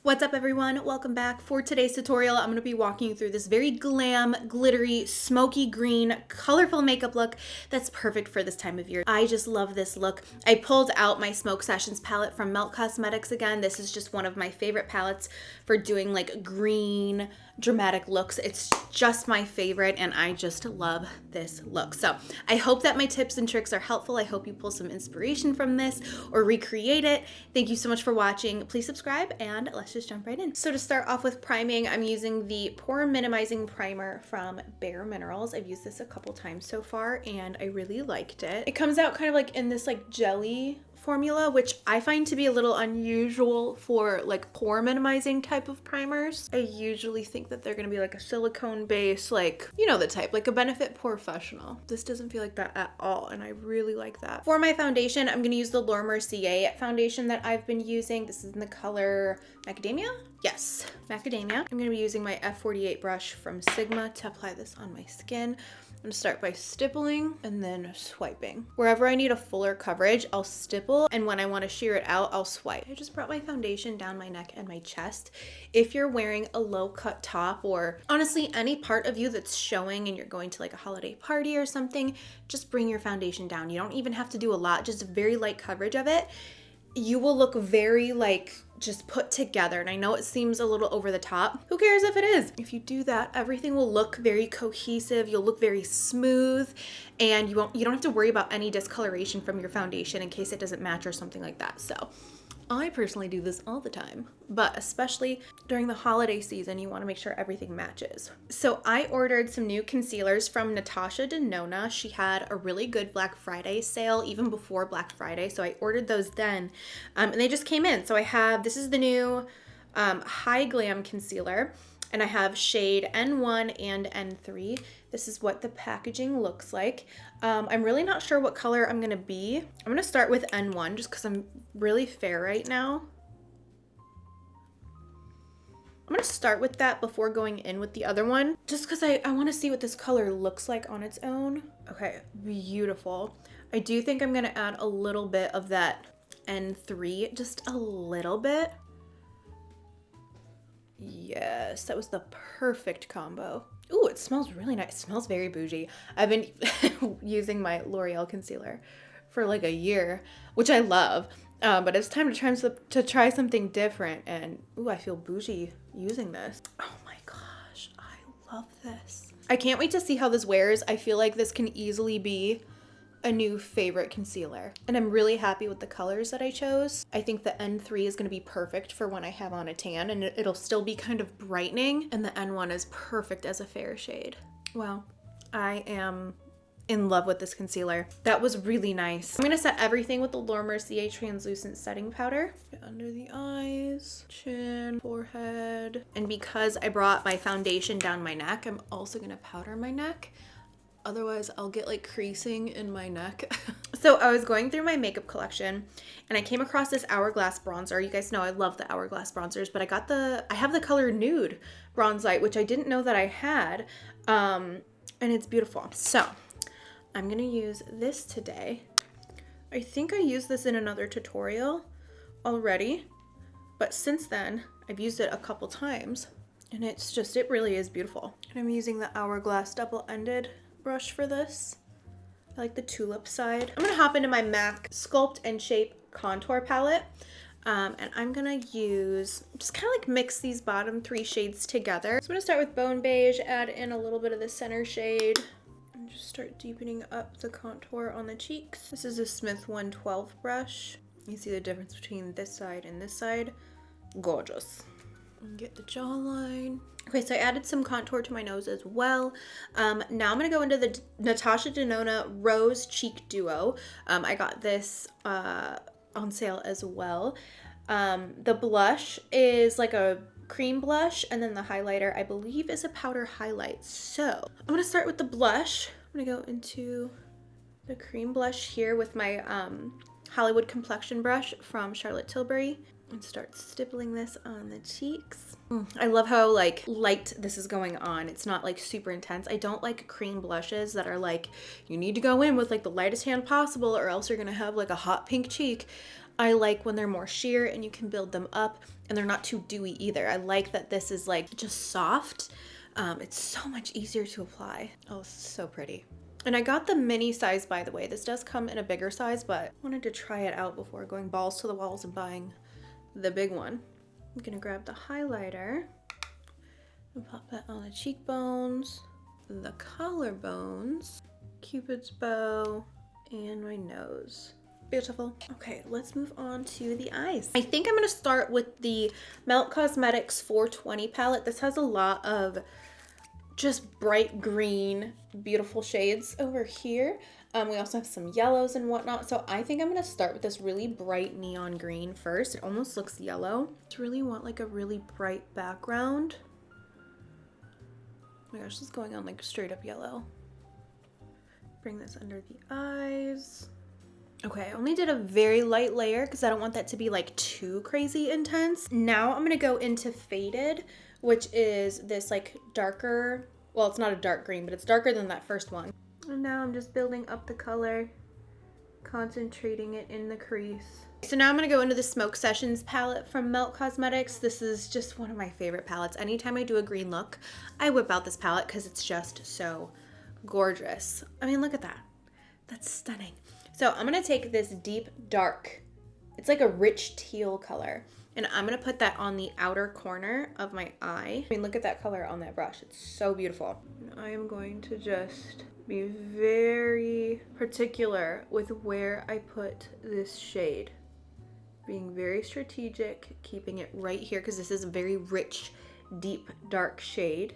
What's up everyone? Welcome back. For today's tutorial, I'm going to be walking you through this very glam, glittery, smoky green, colorful makeup look that's perfect for this time of year. I just love this look. I pulled out my Smoke Sessions palette from Melt Cosmetics again. This is just one of my favorite palettes for doing like green, dramatic looks. It's just my favorite and I just love this look. So I hope that my tips and tricks are helpful. I hope you pull some inspiration from this or recreate it. Thank you so much for watching. Please subscribe and let's just jump right in. So to start off with priming, I'm using the Pore Minimizing Primer from Bare Minerals. I've used this a couple times so far and I really liked it. It comes out kind of like in this like jelly formula, which I find to be a little unusual for like pore minimizing type of primers. I usually think that they're gonna be like a silicone base, like, you know the type, like a Benefit Professional. This doesn't feel like that at all, and I really like that. For my foundation, I'm gonna use the Mercier foundation that I've been using. This is in the color Macadamia? Yes, Macadamia. I'm gonna be using my F48 brush from Sigma to apply this on my skin. I'm gonna start by stippling and then swiping. Wherever I need a fuller coverage, I'll stipple, and when I want to sheer it out, I'll swipe. I just brought my foundation down my neck and my chest. If you're wearing a low cut top, or honestly any part of you that's showing and you're going to like a holiday party or something, just bring your foundation down. You don't even have to do a lot, just a very light coverage of it. You will look very like just put together, and I know it seems a little over the top. Who cares if it is? If you do that, everything will look very cohesive. You'll look very smooth, and you don't have to worry about any discoloration from your foundation in case it doesn't match or something like that. So I personally do this all the time, but especially during the holiday season, you want to make sure everything matches. So I ordered some new concealers from Natasha Deanna. She had a really good Black Friday sale even before Black Friday, so I ordered those then, and they just came in. So I have, this is the new High Glam Concealer, and I have shade N1 and N3. This is what the packaging looks like. I'm really not sure what color I'm gonna be. I'm gonna start with N1 just because I'm really fair right now. I'm gonna start with that before going in with the other one, just because I wanna see what this color looks like on its own. Okay, beautiful. I do think I'm gonna add a little bit of that N3, just a little bit. Yes, that was the perfect combo. Ooh, it smells really nice. It smells very bougie. I've been using my L'Oreal concealer for like a year, which I love, but it's time to try something different, and ooh, I feel bougie using this. Oh my gosh, I love this. I can't wait to see how this wears. I feel like this can easily be a new favorite concealer, and I'm really happy with the colors that I chose. I think the N3 is going to be perfect for when I have on a tan, and it'll still be kind of brightening, and the N1 is perfect as a fair shade. Wow, I am in love with this concealer. That was really nice. I'm going to set everything with the Mercier translucent setting powder under the eyes, chin, forehead, and because I brought my foundation down my neck, I'm also going to powder my neck. Otherwise I'll get like creasing in my neck. So I was going through my makeup collection and I came across this Hourglass bronzer. You guys know I love the Hourglass bronzers, but I have the color Nude Bronze Light, which I didn't know that I had, and it's beautiful. So I'm gonna use this today. I think I used this in another tutorial already, but since then I've used it a couple times, and it really is beautiful. And I'm using the Hourglass double-ended brush for this. I like the tulip side. I'm gonna hop into my MAC Sculpt and Shape contour palette, and I'm gonna use, just kind of like mix these bottom three shades together. So I'm gonna start with Bone Beige, add in a little bit of the center shade, and just start deepening up the contour on the cheeks. This is a Smith 112 brush. You see the difference between this side and this side. Gorgeous. And get the jawline. Okay, so I added some contour to my nose as well. Now I'm gonna go into the Natasha Deanna Rose Cheek Duo. I got this on sale as well. The blush is like a cream blush, and then the highlighter I believe is a powder highlight. So I'm gonna start with the blush. I'm gonna go into the cream blush here with my Hollywood complexion brush from Charlotte Tilbury, and start stippling this on the cheeks. I love how like light this is going on. It's not like super intense. I don't like cream blushes that are like, you need to go in with like the lightest hand possible or else you're gonna have like a hot pink cheek. I like when they're more sheer and you can build them up and they're not too dewy either. I like that this is like just soft. It's so much easier to apply. Oh, so pretty. And I got the mini size, by the way. This does come in a bigger size, but I wanted to try it out before going balls to the walls and buying the big one. I'm gonna grab the highlighter and pop that on the cheekbones, the collarbones, Cupid's bow, and my nose. Beautiful. Okay, let's move on to the eyes. I think I'm gonna start with the Melt Cosmetics 420 palette. This has a lot of just bright green, beautiful shades over here. We also have some yellows and whatnot. So I think I'm gonna start with this really bright neon green first. It almost looks yellow. I really want like a really bright background. Oh my gosh, this is going on like straight up yellow. Bring this under the eyes. Okay, I only did a very light layer because I don't want that to be like too crazy intense. Now I'm gonna go into Faded, which is this like darker, well, it's not a dark green, but it's darker than that first one. And now I'm just building up the color, concentrating it in the crease. So now I'm gonna go into the Smoke Sessions palette from Melt Cosmetics. This is just one of my favorite palettes. Anytime I do a green look, I whip out this palette because it's just so gorgeous. I mean, look at that. That's stunning. So I'm gonna take this deep dark, it's like a rich teal color, and I'm gonna put that on the outer corner of my eye. I mean, look at that color on that brush. It's so beautiful. And I am going to just be very particular with where I put this shade. Being very strategic, keeping it right here because this is a very rich, deep, dark shade.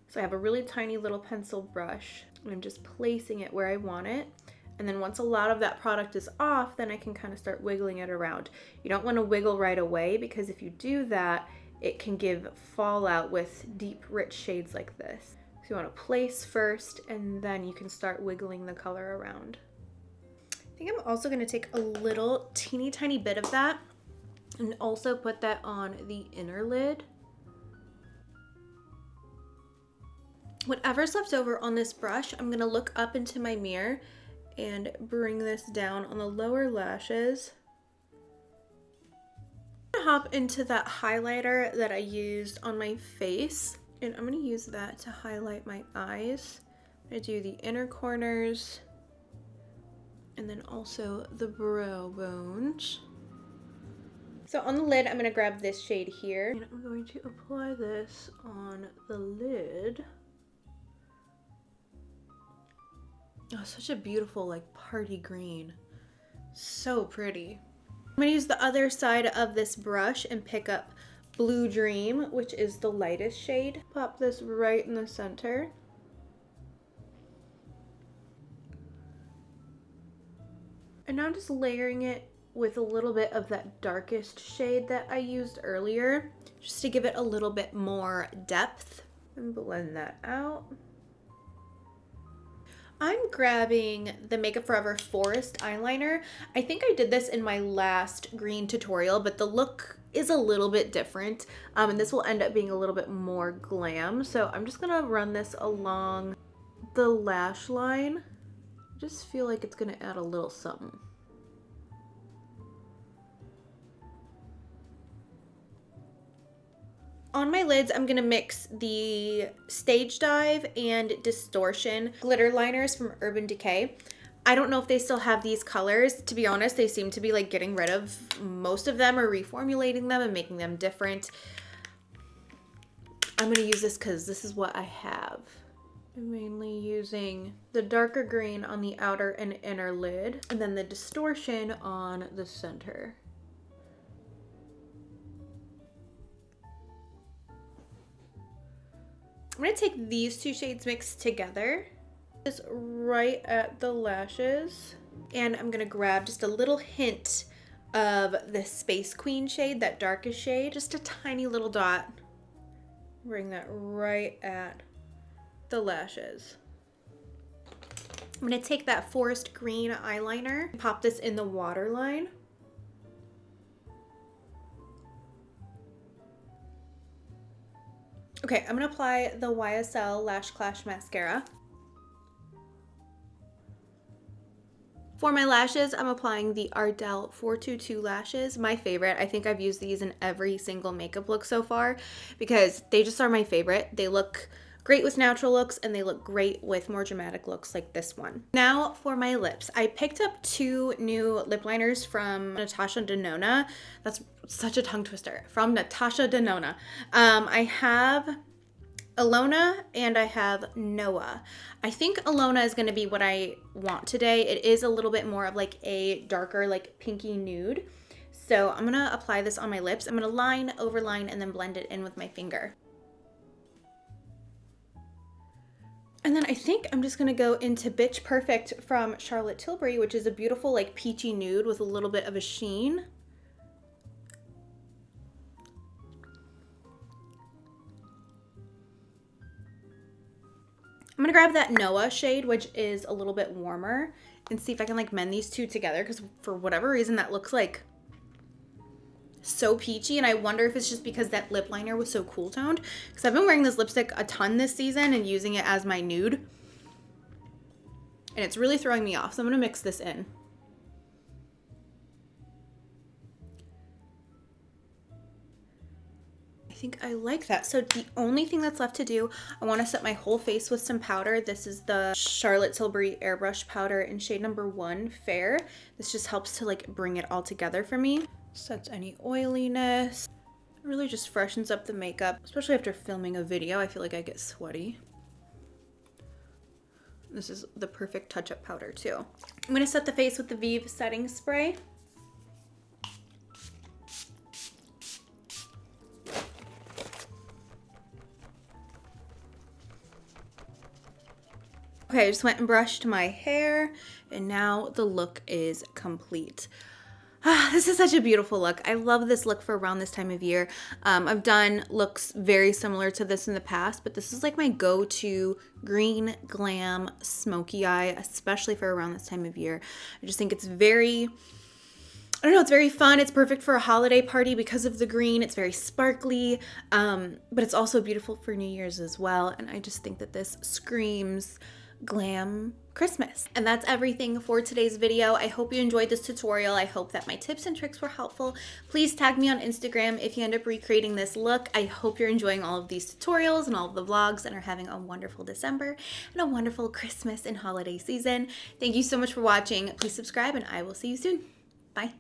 So I have a really tiny little pencil brush and I'm just placing it where I want it. And then once a lot of that product is off, then I can kind of start wiggling it around. You don't want to wiggle right away because if you do that, it can give fallout with deep, rich shades like this. So you want to place first and then you can start wiggling the color around. I think I'm also going to take a little teeny tiny bit of that and also put that on the inner lid. Whatever's left over on this brush, I'm going to look up into my mirror and bring this down on the lower lashes. I'm gonna hop into that highlighter that I used on my face, and I'm gonna use that to highlight my eyes. I'm gonna do the inner corners and then also the brow bones. So on the lid, I'm gonna grab this shade here and I'm going to apply this on the lid. Oh, such a beautiful like party green. So pretty. I'm gonna use the other side of this brush and pick up Blue Dream, which is the lightest shade. Pop this right in the center. And now I'm just layering it with a little bit of that darkest shade that I used earlier, just to give it a little bit more depth. And blend that out. I'm grabbing the Makeup Forever Forest eyeliner. I think I did this in my last green tutorial, but the look is a little bit different. And this will end up being a little bit more glam. So I'm just gonna run this along the lash line. I just feel like it's gonna add a little something. On my lids, I'm gonna mix the Stage Dive and Distortion glitter liners from Urban Decay. I don't know if they still have these colors. To be honest, they seem to be like getting rid of most of them or reformulating them and making them different. I'm gonna use this because this is what I have. I'm mainly using the darker green on the outer and inner lid and then the Distortion on the center. I'm gonna take these two shades mixed together, just right at the lashes, and I'm gonna grab just a little hint of the Space Queen shade, that darkest shade, just a tiny little dot. Bring that right at the lashes. I'm gonna take that Forest Green eyeliner, pop this in the waterline. Okay, I'm gonna apply the Ysl Lash Clash mascara. For my lashes, I'm applying the Ardell 422 lashes, my favorite. I think I've used these in every single makeup look so far because they just are my favorite. They look great with natural looks and they look great with more dramatic looks like this one. Now for my lips. I picked up 2 new lip liners from Natasha Deanna. That's such a tongue twister. From Natasha Deanna. I have Ilona and I have Noa. I think Ilona is going to be what I want today. It is a little bit more of like a darker, like pinky nude. So I'm going to apply this on my lips. I'm going to line, overline, and then blend it in with my finger. And then I think I'm just going to go into Bitch Perfect from Charlotte Tilbury, which is a beautiful like peachy nude with a little bit of a sheen. I'm gonna grab that Noa shade, which is a little bit warmer, and see if I can like mend these two together, because for whatever reason that looks like so peachy, and I wonder if it's just because that lip liner was so cool toned, because I've been wearing this lipstick a ton this season and using it as my nude, and it's really throwing me off, so I'm gonna mix this in. I think I like that. So the only thing that's left to do, I want to set my whole face with some powder. This is the Charlotte Tilbury Airbrush powder in shade number 1, Fair. This just helps to like bring it all together for me. Sets any oiliness. It really just freshens up the makeup, especially after filming a video. I feel like I get sweaty. This is the perfect touch-up powder too. I'm going to set the face with the Vieve setting spray. Okay, I just went and brushed my hair, and now the look is complete. This is such a beautiful look. I love this look for around this time of year. I've done looks very similar to this in the past, but this is like my go-to green glam smoky eye, especially for around this time of year. I just think it's very, I don't know, it's very fun. It's perfect for a holiday party because of the green. It's very sparkly, but it's also beautiful for New Year's as well. And I just think that this screams glam Christmas. And that's everything for today's video. I hope you enjoyed this tutorial. I hope that my tips and tricks were helpful. Please tag me on Instagram if you end up recreating this look. I hope you're enjoying all of these tutorials and all of the vlogs and are having a wonderful December and a wonderful Christmas and holiday season. Thank you so much for watching. Please subscribe and I will see you soon. Bye.